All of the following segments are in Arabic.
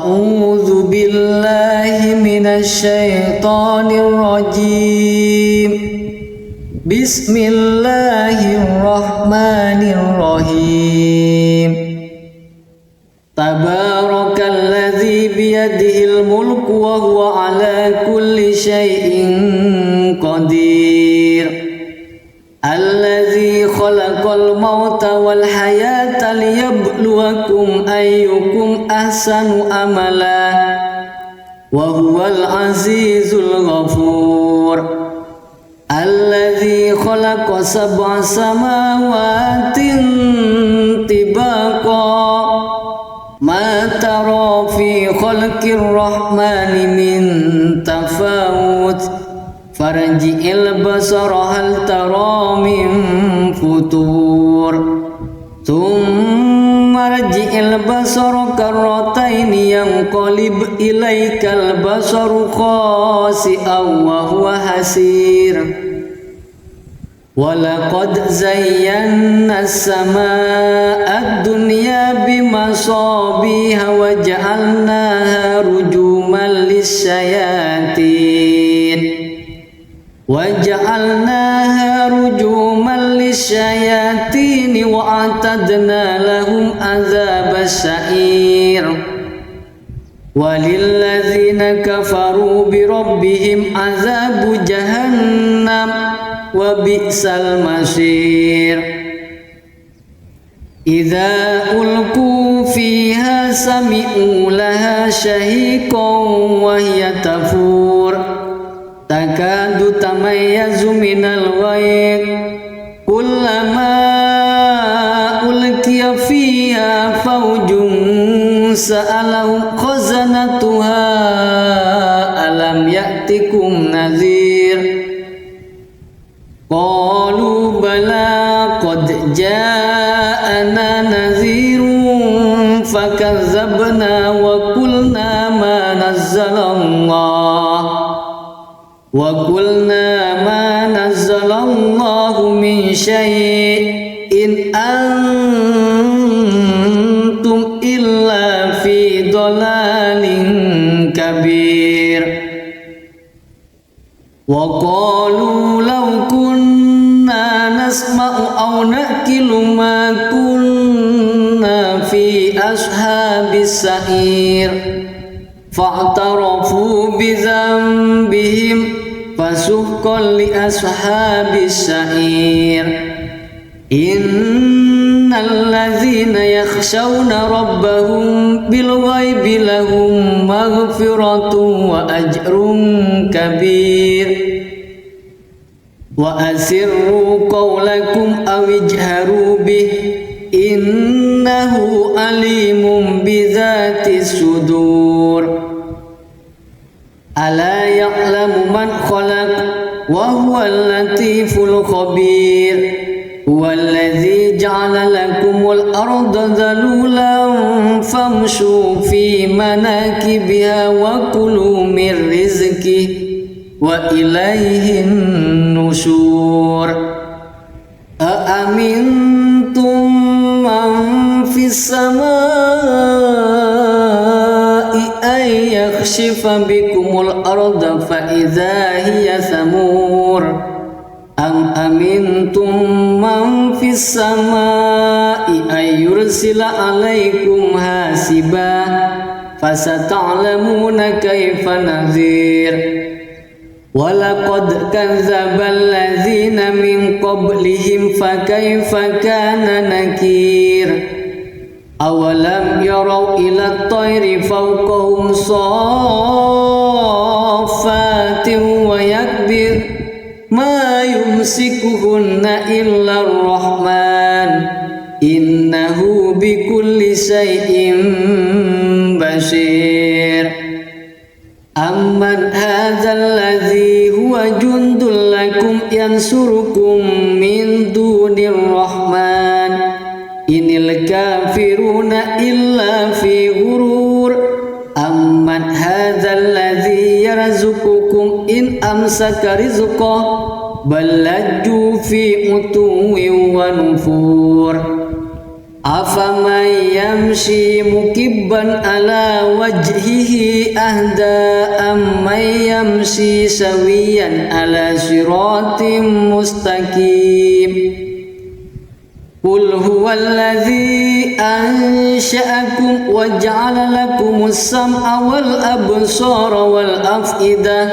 أعوذ بالله من الشيطان الرجيم. بسم الله الرحمن الرحيم. تبارك الذي بيده الملك وهو على كل شيء قدير. الذي خلق الموت والحياة ليبلوكم أيكم أحسن عملا وهو العزيز الغفور. الذي خلق 7 سماوات طباقا ما ترى في خلق الرحمن من تفاوت فارجع البصر هل ترى من فطور ثم ارجع البصر كرتين ينقلب إليك البصر خاسئا وهو حسير. ولقد زينا السماء الدنيا بمصابيح وجعلناها رجوما للشياطين وأعتدنا لهم عذاب السعير. وللذين كفروا بربهم عذاب جهنم وبئس المصير. إذا ألقوا فيها سمعوا لها شهيقا وهي تفور تكاد تميز من الغيظ كلما ألقي فيها فوج سألهم خزنتها ألم يأتكم نذير قالوا بلى قد جاءنا نذير فكذبنا وقلنا ما نزل الله من شيء إن أنتم إلا في ضلال كبير. وقالوا لو كنا نسمع أو نأكل ما كنا في أصحاب السعير فاعترفوا بذنبهم فسحقا لأصحاب السعير. إن الذين يخشون ربهم بالغيب لهم مغفرة وأجر كبير. وأسروا قولكم أو اجهروا به إنه عليم بذات الصدور. ألا يعلم من خلق وهو اللطيف الخبير. هو الذي جعل لكم الأرض ذلولا فامشوا في مناكبها وكلوا من رزقه وإليه النشور. أأمنتم من في السماء أن يخسف بكم الأرض فإذا هي تمور أم أمنتم من في السماء أن يرسل عليكم حاسبا فستعلمون كيف نذير. ولقد كذب الذين من قبلهم فكيف كان نكير. أولم يروا إلى الطير فوقهم صافات ويكبر ما يمسكهن إلا الرحمن إنه بكل شيء بصير. أمن هذا الذي هو جند لكم ينصركم من دون الرحمن إن الكافرون إلا في غرور. أمن هذا الذي يرزقكم إن أمسك رزقه بل لجوا في عتو ونفور. أفمن يمشي مكبا على وجهه أهدى أمن يمشي سويا على صراط مستقيم قل هو الذي أنشأكم وجعل لكم السمع والأبصار والأفئدة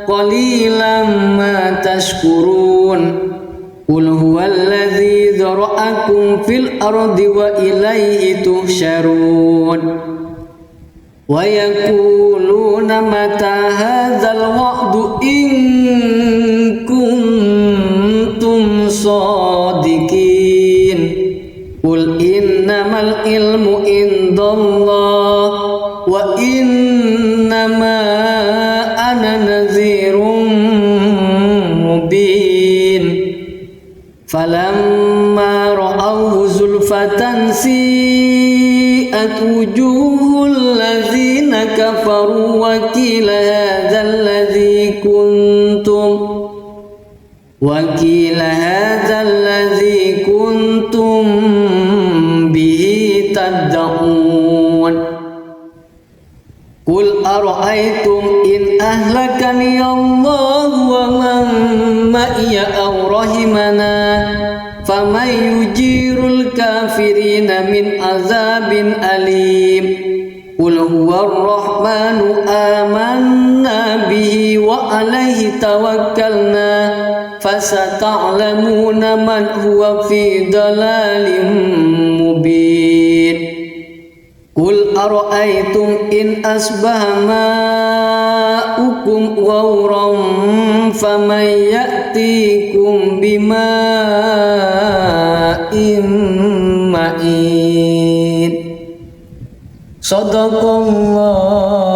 قليلا ما تشكرون قل هو الذي ذرأكم في الأرض وإليه تحشرون ويقولون متى هذا الوعد إن كنتم صادقين قل إنما العلم عند الله وإنما أنا نذير مبين فلما رأوه زلفة سيئت وجوه الذين كفروا وقيل هذا الذي كنتم به تدعون قل أرأيتم إن أهلكني الله ومن معي أو رحمنا فمن يجير الكافرين من عذاب أليم قل هو الرحمن آمنا به وعليه توكلنا فستعلمون من هو في ضلال مبين قل أرأيتم إن أصبح ماؤكم غورا فمن يأتيكم بماء معين صدق الله